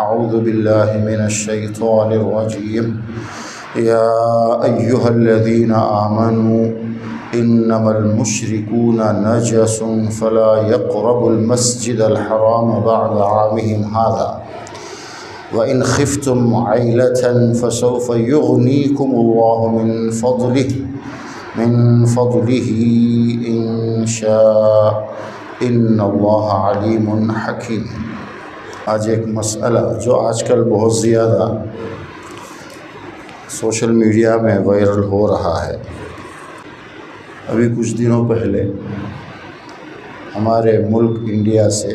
اعوذ باللہ من الشیطان الرجیم یا ایہا الذین آمنوا انما المشرکون نجس فلا يقربوا المسجد الحرام بعد عامهم هذا وإن خفتم عيلة فسوف يغنيكم الله من فضله إن شاء إن الله عليم حكيم۔ آج ایک مسئلہ جو آج کل بہت زیادہ سوشل میڈیا میں وائرل ہو رہا ہے۔ ابھی کچھ دنوں پہلے ہمارے ملک انڈیا سے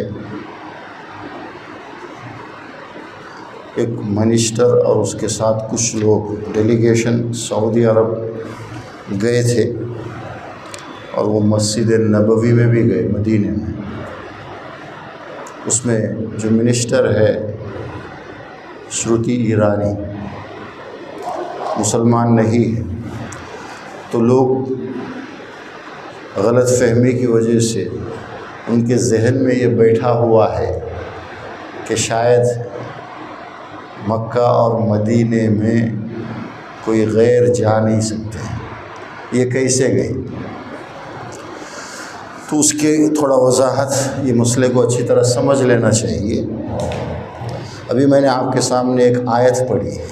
ایک منسٹر اور اس کے ساتھ کچھ لوگ ڈیلیگیشن سعودی عرب گئے تھے اور وہ مسجد نبوی میں بھی گئے، مدینے میں۔ اس میں جو منسٹر ہے شروتی ایرانی، مسلمان نہیں ہے، تو لوگ غلط فہمی کی وجہ سے ان کے ذہن میں یہ بیٹھا ہوا ہے کہ شاید مکہ اور مدینے میں کوئی غیر جا نہیں سکتے، یہ کیسے گئے؟ تو اس کے تھوڑا وضاحت، یہ مسئلے کو اچھی طرح سمجھ لینا چاہیے۔ ابھی میں نے آپ کے سامنے ایک آیت پڑھی ہے۔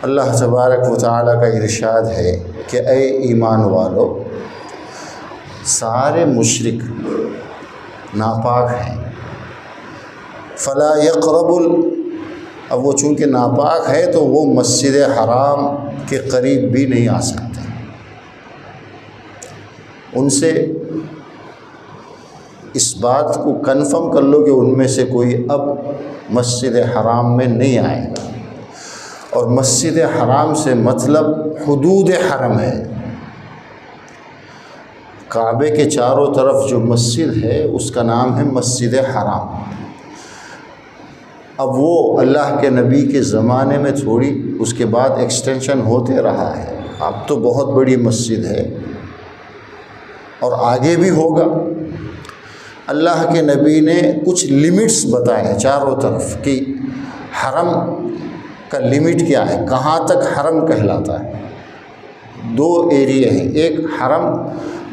اللہ تبارک و تعالیٰ کا ارشاد ہے کہ اے ایمان والو، سارے مشرک ناپاک ہیں، فلا یقرب اب وہ چونکہ ناپاک ہے تو وہ مسجد حرام کے قریب بھی نہیں آ سکتے۔ ان سے اس بات کو کنفرم کر لو کہ ان میں سے کوئی اب مسجد حرام میں نہیں آئے گا۔ اور مسجد حرام سے مطلب حدود حرم ہے، کعبے کے چاروں طرف جو مسجد ہے اس کا نام ہے مسجد حرام۔ اب وہ اللہ کے نبی کے زمانے میں تھوڑی اس کے بعد ایکسٹینشن ہوتے رہا ہے، اب تو بہت بڑی مسجد ہے اور آگے بھی ہوگا۔ اللہ کے نبی نے کچھ لمٹس بتائے چاروں طرف کہ حرم کا لمٹ کیا ہے، کہاں تک حرم کہلاتا ہے۔ دو ایریے ہیں، ایک حرم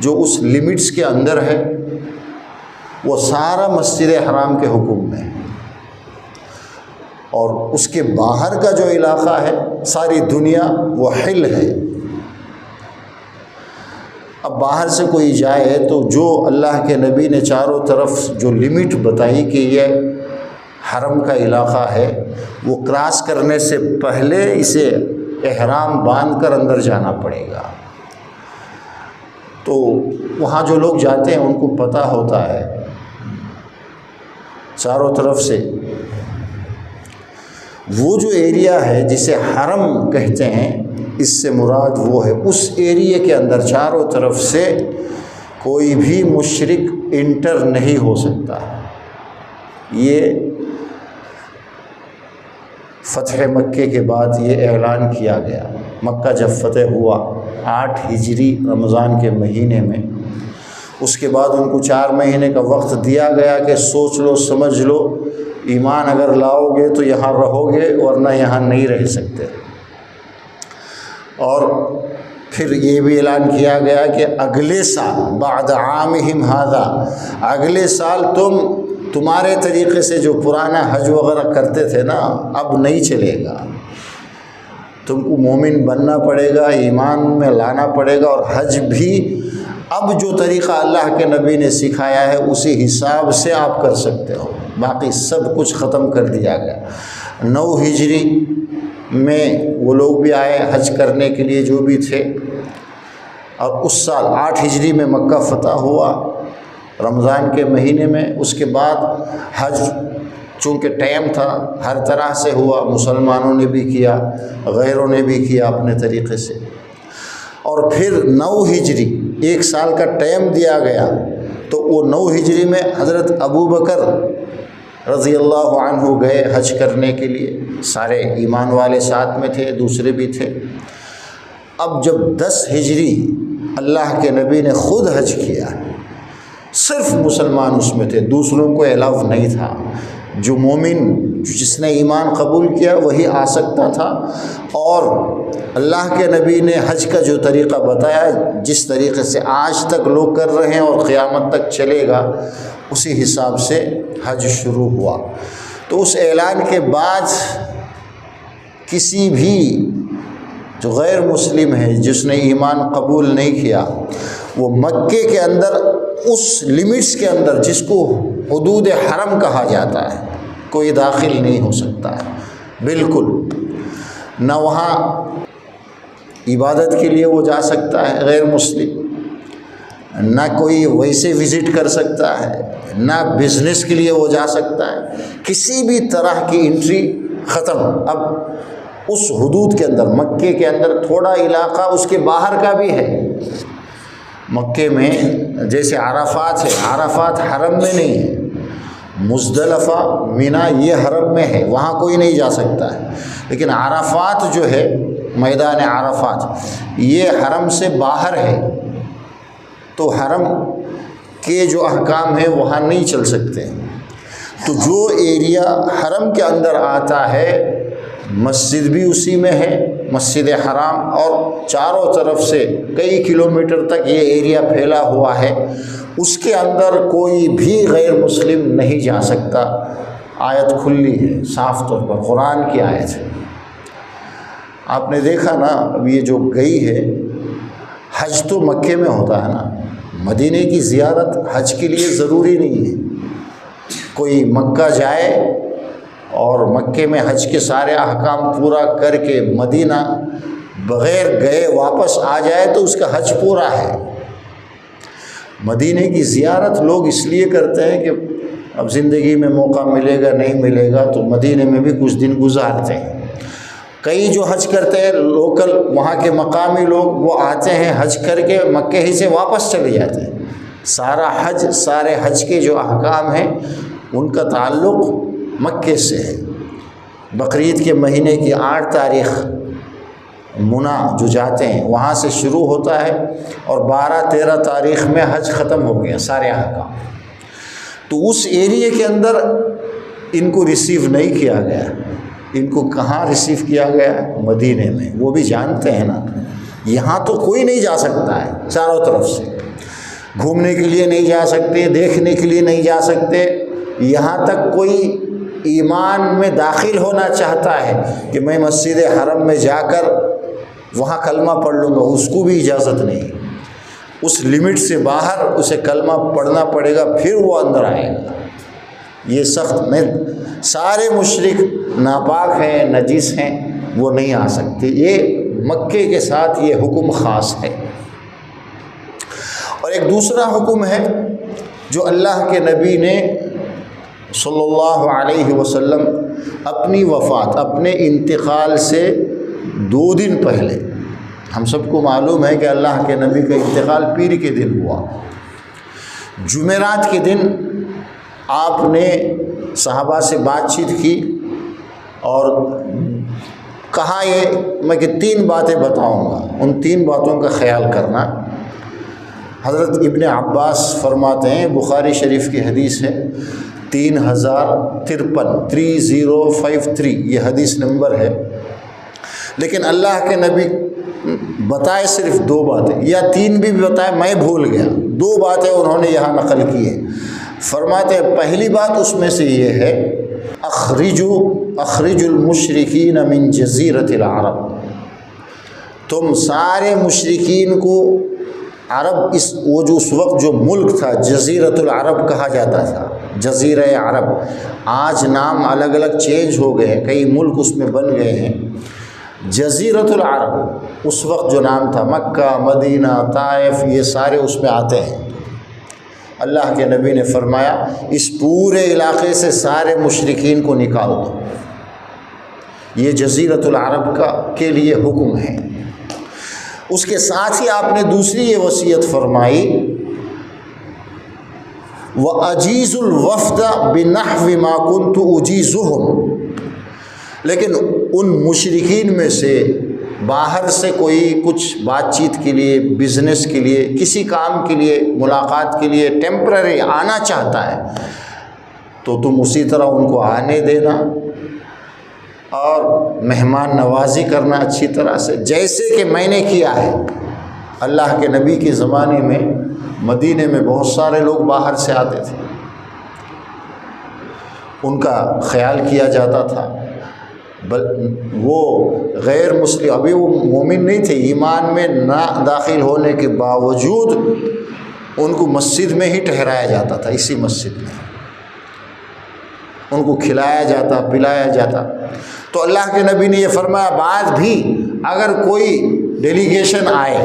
جو اس لمٹس کے اندر ہے، وہ سارا مسجد حرام کے حکم میں ہے، اور اس کے باہر کا جو علاقہ ہے ساری دنیا وہ حل ہے۔ اب باہر سے کوئی جائے تو جو اللہ کے نبی نے چاروں طرف جو لمٹ بتائی کہ یہ حرم کا علاقہ ہے، وہ کراس کرنے سے پہلے اسے احرام باندھ کر اندر جانا پڑے گا۔ تو وہاں جو لوگ جاتے ہیں ان کو پتہ ہوتا ہے چاروں طرف سے وہ جو ایریا ہے جسے حرم کہتے ہیں، اس سے مراد وہ ہے اس ایریے کے اندر چاروں طرف سے کوئی بھی مشرک انٹر نہیں ہو سکتا۔ یہ فتح مکے کے بعد یہ اعلان کیا گیا۔ مکہ جب فتح ہوا 8 ہجری رمضان کے مہینے میں، اس کے بعد ان کو 4 مہینے کا وقت دیا گیا کہ سوچ لو، سمجھ لو، ایمان اگر لاؤ گے تو یہاں رہو گے ورنہ یہاں نہیں رہ سکتے۔ اور پھر یہ بھی اعلان کیا گیا کہ اگلے سال بعد عامہم ھذا، اگلے سال تمہارے طریقے سے جو پرانا حج وغیرہ کرتے تھے نا، اب نہیں چلے گا، تم کو مومن بننا پڑے گا، ایمان میں لانا پڑے گا، اور حج بھی اب جو طریقہ اللہ کے نبی نے سکھایا ہے اسی حساب سے آپ کر سکتے ہو، باقی سب کچھ ختم کر دیا گیا۔ 9 ہجری میں وہ لوگ بھی آئے حج کرنے کے لیے جو بھی تھے، اور اس سال 8 ہجری میں مکہ فتح ہوا رمضان کے مہینے میں۔ اس کے بعد حج چونکہ ٹائم تھا ہر طرح سے ہوا، مسلمانوں نے بھی کیا، غیروں نے بھی کیا اپنے طریقے سے۔ اور پھر 9 ہجری 1 سال کا ٹائم دیا گیا، تو وہ 9 ہجری میں حضرت ابو بکر رضی اللہ عنہ گئے حج کرنے کے لیے، سارے ایمان والے ساتھ میں تھے، دوسرے بھی تھے۔ اب جب 10 ہجری اللہ کے نبی نے خود حج کیا، صرف مسلمان اس میں تھے، دوسروں کو الاؤ نہیں تھا، جو مومن جس نے ایمان قبول کیا وہی آ سکتا تھا، اور اللہ کے نبی نے حج کا جو طریقہ بتایا، جس طریقے سے آج تک لوگ کر رہے ہیں اور قیامت تک چلے گا، اسی حساب سے حج شروع ہوا۔ تو اس اعلان کے بعد کسی بھی جو غیر مسلم ہے، جس نے ایمان قبول نہیں کیا، وہ مکے کے اندر اس لمٹس کے اندر جس کو حدود حرم کہا جاتا ہے، کوئی داخل نہیں ہو سکتا ہے بالکل۔ نہ وہاں عبادت کے لیے وہ جا سکتا ہے غیر مسلم، نہ کوئی ویسے وزٹ کر سکتا ہے، نہ بزنس کے لیے وہ جا سکتا ہے، کسی بھی طرح کی انٹری ختم۔ اب اس حدود کے اندر، مکے کے اندر تھوڑا علاقہ اس کے باہر کا بھی ہے۔ مکے میں جیسے عرفات ہے، عرفات حرم میں نہیں ہے، مزدلفہ منی یہ حرم میں ہے، وہاں کوئی نہیں جا سکتا ہے، لیکن عرفات جو ہے، میدان عرفات، یہ حرم سے باہر ہے، تو حرم کے جو احکام ہیں وہاں نہیں چل سکتے۔ تو جو ایریا حرم کے اندر آتا ہے، مسجد بھی اسی میں ہے، مسجد حرام، اور چاروں طرف سے کئی کلومیٹر تک یہ ایریا پھیلا ہوا ہے، اس کے اندر کوئی بھی غیر مسلم نہیں جا سکتا۔ آیت کھلی ہے صاف طور پر، قرآن کی آیت ہے۔ آپ نے دیکھا نا، اب یہ جو گئی ہے، حج تو مکے میں ہوتا ہے نا، مدینے کی زیارت حج کے لیے ضروری نہیں ہے۔ کوئی مکہ جائے اور مکے میں حج کے سارے احکام پورا کر کے مدینہ بغیر گئے واپس آ جائے تو اس کا حج پورا ہے۔ مدینے کی زیارت لوگ اس لیے کرتے ہیں کہ اب زندگی میں موقع ملے گا نہیں ملے گا، تو مدینے میں بھی کچھ دن گزارتے ہیں۔ کئی جو حج کرتے ہیں لوکل، وہاں کے مقامی لوگ، وہ آتے ہیں حج کر کے مکے ہی سے واپس چلے جاتے ہیں۔ سارا حج، سارے حج کے جو احکام ہیں ان کا تعلق مکے سے ہے۔ بقرعید کے مہینے کی 8 تاریخ منی جو جاتے ہیں وہاں سے شروع ہوتا ہے، اور 12-13 تاریخ میں حج ختم ہو گیا سارے احکام۔ تو اس ایریے کے اندر ان کو ریسیو نہیں کیا گیا۔ ان کو کہاں ریسیو کیا گیا؟ مدینے میں۔ وہ بھی جانتے ہیں نا، یہاں تو کوئی نہیں جا سکتا ہے، چاروں طرف سے گھومنے کے لیے نہیں جا سکتے، دیکھنے کے لیے نہیں جا سکتے، یہاں تک کوئی ایمان میں داخل ہونا چاہتا ہے کہ میں مسجد حرم میں جا کر وہاں کلمہ پڑھ لوں گا، اس کو بھی اجازت نہیں۔ اس لمٹ سے باہر اسے کلمہ پڑھنا پڑے گا، پھر وہ اندر آئے گا۔ یہ سخت میں سارے مشرک ناپاک ہیں، نجس ہیں، وہ نہیں آ سکتے۔ یہ مکے کے ساتھ یہ حکم خاص ہے۔ اور ایک دوسرا حکم ہے جو اللہ کے نبی نے صلی اللہ علیہ وسلم اپنی وفات، اپنے انتقال سے 2 دن پہلے، ہم سب کو معلوم ہے کہ اللہ کے نبی کا انتقال پیر کے دن ہوا۔ جمعرات کے دن آپ نے صحابہ سے بات چیت کی اور کہا یہ میں کہ 3 باتیں بتاؤں گا، ان 3 باتوں کا خیال کرنا۔ حضرت ابن عباس فرماتے ہیں، بخاری شریف کی حدیث ہے 3053 یہ حدیث نمبر ہے، لیکن اللہ کے نبی بتائے صرف 2 باتیں، یا 3 بھی بتائے، میں بھول گیا، 2 باتیں انہوں نے یہاں نقل کی ہے۔ فرماتے ہیں پہلی بات اس میں سے یہ ہے، اخرج المشرکین من جزیرۃ العرب، تم سارے مشرکین کو عرب، وہ جو اس وقت جو ملک تھا جزیرۃ العرب کہا جاتا تھا، جزیرہ عرب، آج نام الگ الگ چینج ہو گئے ہیں، کئی ملک اس میں بن گئے ہیں۔ جزیرۃ العرب اس وقت جو نام تھا، مکہ، مدینہ، طائف، یہ سارے اس میں آتے ہیں۔ اللہ کے نبی نے فرمایا اس پورے علاقے سے سارے مشرکین کو نکال دو، یہ جزیرۃ العرب کے لیے حکم ہے۔ اس کے ساتھ ہی آپ نے دوسری یہ وصیت فرمائی، وَأَجِيزُ الْوَفْدَ بِنَحْوِ مَا كُنْتُ أُجِيزُهُمْ، لیکن ان مشرکین میں سے باہر سے کوئی کچھ بات چیت کے لیے، بزنس کے لیے، کسی کام کے لیے، ملاقات کے لیے ٹیمپرری آنا چاہتا ہے، تو تم اسی طرح ان کو آنے دینا اور مہمان نوازی کرنا اچھی طرح سے، جیسے کہ میں نے کیا ہے۔ اللہ کے نبی کے زمانے میں مدینے میں بہت سارے لوگ باہر سے آتے تھے، ان کا خیال کیا جاتا تھا، وہ غیر مسلم، ابھی وہ مومن نہیں تھے، ایمان میں نہ داخل ہونے کے باوجود ان کو مسجد میں ہی ٹھہرایا جاتا تھا، اسی مسجد میں ان کو کھلایا جاتا، پلایا جاتا۔ تو اللہ کے نبی نے یہ فرمایا بعد بھی اگر کوئی ڈیلیگیشن آئے،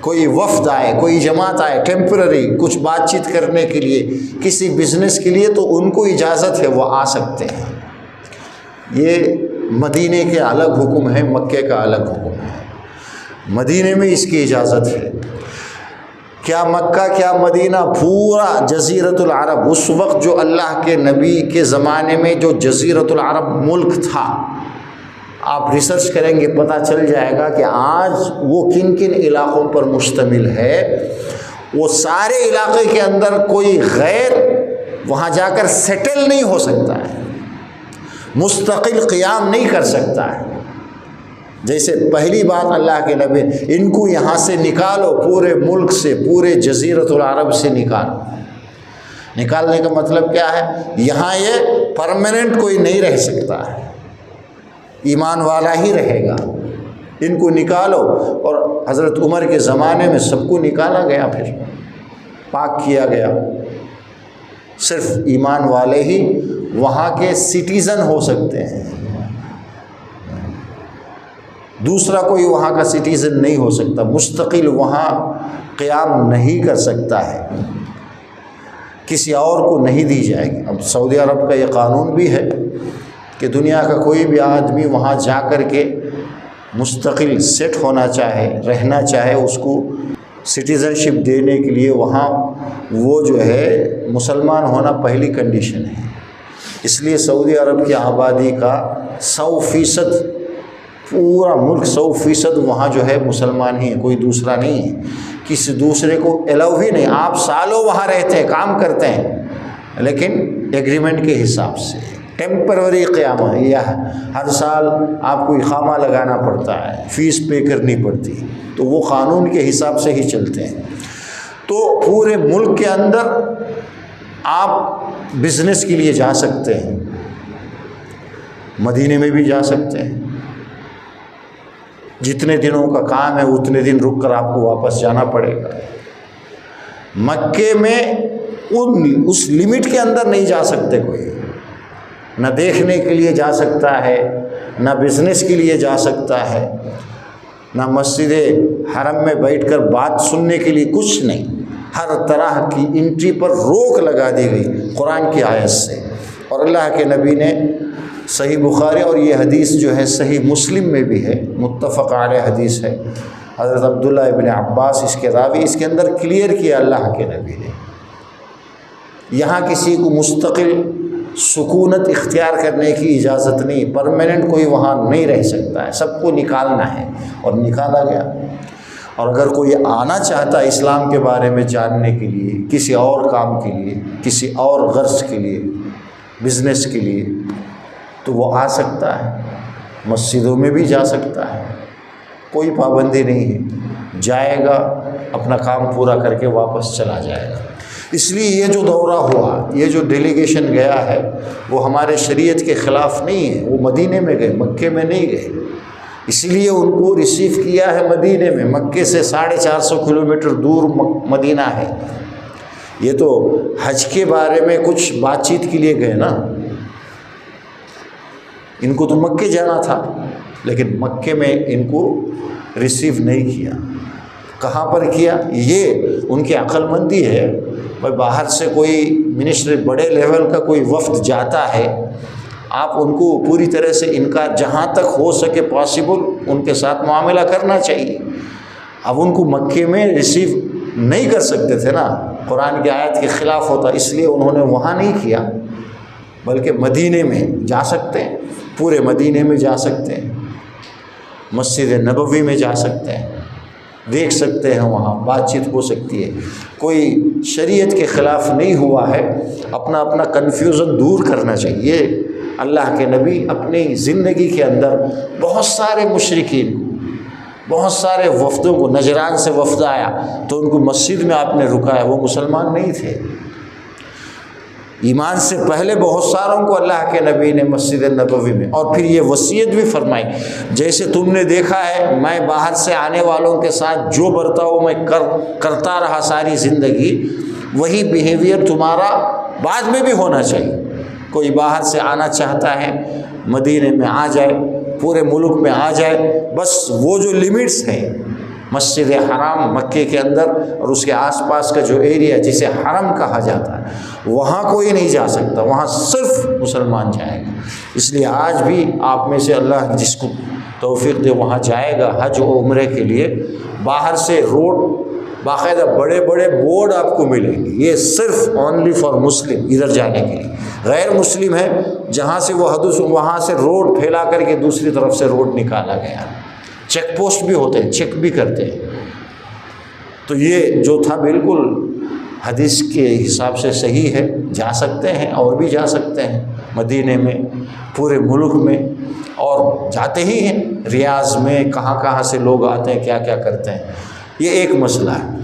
کوئی وفد آئے، کوئی جماعت آئے ٹیمپرری کچھ بات چیت کرنے کے لیے، کسی بزنس کے لیے، تو ان کو اجازت ہے، وہ آ سکتے ہیں۔ یہ مدینے کے الگ حکم ہے، مکے کا الگ حکم ہے۔ مدینے میں اس کی اجازت ہے۔ کیا مکہ کیا مدینہ، پورا جزیرۃ العرب، اس وقت جو اللہ کے نبی کے زمانے میں جو جزیرۃ العرب ملک تھا، آپ ریسرچ کریں گے پتہ چل جائے گا کہ آج وہ کن کن علاقوں پر مشتمل ہے۔ وہ سارے علاقے کے اندر کوئی غیر وہاں جا کر سیٹل نہیں ہو سکتا ہے، مستقل قیام نہیں کر سکتا ہے۔ جیسے پہلی بات اللہ کے نبی، ان کو یہاں سے نکالو، پورے ملک سے، پورے جزیرۃ العرب سے نکالو۔ نکالنے کا مطلب کیا ہے؟ یہاں یہ پرماننٹ کوئی نہیں رہ سکتا ہے، ایمان والا ہی رہے گا۔ ان کو نکالو، اور حضرت عمر کے زمانے میں سب کو نکالا گیا، پھر پاک کیا گیا، صرف ایمان والے ہی وہاں کے سٹیزن ہو سکتے ہیں، دوسرا کوئی وہاں کا سٹیزن نہیں ہو سکتا، مستقل وہاں قیام نہیں کر سکتا ہے، کسی اور کو نہیں دی جائے گی۔ اب سعودی عرب کا یہ قانون بھی ہے کہ دنیا کا کوئی بھی آدمی وہاں جا کر کے مستقل سیٹ ہونا چاہے، رہنا چاہے، اس کو سٹیزن شپ دینے کے لیے وہاں وہ جو ہے مسلمان ہونا پہلی کنڈیشن ہے۔ اس لیے سعودی عرب کی آبادی کا 100%، پورا ملک 100% وہاں جو ہے مسلمان ہی ہے، کوئی دوسرا نہیں ہے، کسی دوسرے کو الاؤ ہی نہیں۔ آپ سالوں وہاں رہتے ہیں، کام کرتے ہیں، لیکن ایگریمنٹ کے حساب سے ٹیمپرری قیام ہے، یا ہر سال آپ کو اقامہ لگانا پڑتا ہے، فیس پے کرنی پڑتی، تو وہ قانون کے حساب سے ہی چلتے ہیں۔ تو پورے ملک کے اندر آپ بزنس کے لیے جا سکتے ہیں، مدینے میں بھی جا سکتے ہیں، جتنے دنوں کا کام ہے اتنے دن رک کر آپ کو واپس جانا پڑے گا۔ مکے میں اس لمٹ کے اندر نہیں جا سکتے کوئی، نہ دیکھنے کے لیے جا سکتا ہے، نہ بزنس کے لیے جا سکتا ہے، نہ مسجد حرم میں بیٹھ کر بات سننے کے لیے، کچھ نہیں۔ ہر طرح کی انٹری پر روک لگا دی گئی قرآن کی آیت سے، اور اللہ کے نبی نے صحیح بخاری، اور یہ حدیث جو ہے صحیح مسلم میں بھی ہے، متفق علیہ حدیث ہے، حضرت عبداللہ ابن عباس اس کے راوی، اس کے اندر کلیئر کیا اللہ کے نبی نے، یہاں کسی کو مستقل سکونت اختیار کرنے کی اجازت نہیں، پرماننٹ کوئی وہاں نہیں رہ سکتا ہے، سب کو نکالنا ہے، اور نکالا گیا۔ اور اگر کوئی آنا چاہتا ہے اسلام کے بارے میں جاننے کے لیے، کسی اور کام کے لیے، کسی اور غرض کے لیے، بزنس کے لیے، تو وہ آ سکتا ہے، مسجدوں میں بھی جا سکتا ہے، کوئی پابندی نہیں ہے، جائے گا اپنا کام پورا کر کے واپس چلا جائے گا۔ اس لیے یہ جو دورہ ہوا، یہ جو ڈیلیگیشن گیا ہے، وہ ہمارے شریعت کے خلاف نہیں ہے، وہ مدینے میں گئے، مکے میں نہیں گئے، اس لیے ان کو ریسیو کیا ہے مدینے میں۔ مکے سے 450 کلومیٹر دور مدینہ ہے۔ یہ تو حج کے بارے میں کچھ بات چیت کے لیے گئے نا، ان کو تو مکے جانا تھا، لیکن مکے میں ان کو ریسیو نہیں کیا۔ کہاں پر کیا؟ یہ ان کی عقل مندی ہے، بھائی باہر سے کوئی منسٹر بڑے لیول کا کوئی وفد جاتا ہے، آپ ان کو پوری طرح سے انکار، جہاں تک ہو سکے پاسبل ان کے ساتھ معاملہ کرنا چاہیے۔ اب ان کو مکے میں ریسیو نہیں کر سکتے تھے نا، قرآن کی آیت کے خلاف ہوتا، اس لیے انہوں نے وہاں نہیں کیا، بلکہ مدینے میں جا سکتے ہیں، پورے مدینے میں جا سکتے ہیں، مسجد نبوی میں جا سکتے ہیں، دیکھ سکتے ہیں، وہاں بات چیت ہو سکتی ہے، کوئی شریعت کے خلاف نہیں ہوا ہے، اپنا اپنا کنفیوژن دور کرنا چاہیے۔ اللہ کے نبی اپنی زندگی کے اندر بہت سارے مشرکین، بہت سارے وفدوں کو، نجران سے وفد آیا تو ان کو مسجد میں آپ نے رکایا، وہ مسلمان نہیں تھے، ایمان سے پہلے بہت ساروں کو اللہ کے نبی نے مسجد نبوی میں، اور پھر یہ وصیت بھی فرمائی، جیسے تم نے دیکھا ہے میں باہر سے آنے والوں کے ساتھ جو برتاؤ میں کرتا رہا ساری زندگی، وہی بیہیویئر تمہارا بعد میں بھی ہونا چاہیے۔ کوئی باہر سے آنا چاہتا ہے مدینے میں آ جائے، پورے ملک میں آ جائے، بس وہ جو لمٹس ہیں، مسجد حرام مکے کے اندر اور اس کے آس پاس کا جو ایریا جسے حرم کہا جاتا ہے، وہاں کوئی نہیں جا سکتا، وہاں صرف مسلمان جائے گا۔ اس لیے آج بھی آپ میں سے اللہ جس کو توفیق دے وہاں جائے گا حج و عمرے کے لیے، باہر سے روڈ باقاعدہ بڑے بڑے بورڈ آپ کو ملیں گے، یہ صرف اونلی فار مسلم ادھر جانے کے لیے، غیر مسلم ہے جہاں سے وہ حدود وہاں سے روڈ پھیلا کر کے دوسری طرف سے روڈ نکالا گیا، چیک پوسٹ بھی ہوتے ہیں، چیک بھی کرتے ہیں۔ تو یہ جو تھا بالکل حدیث کے حساب سے صحیح ہے، جا سکتے ہیں اور بھی جا سکتے ہیں مدینے میں، پورے ملک میں، اور جاتے ہی ہیں ریاض میں، کہاں کہاں سے لوگ آتے ہیں، کیا کیا کرتے ہیں، یہ ایک مسئلہ ہے۔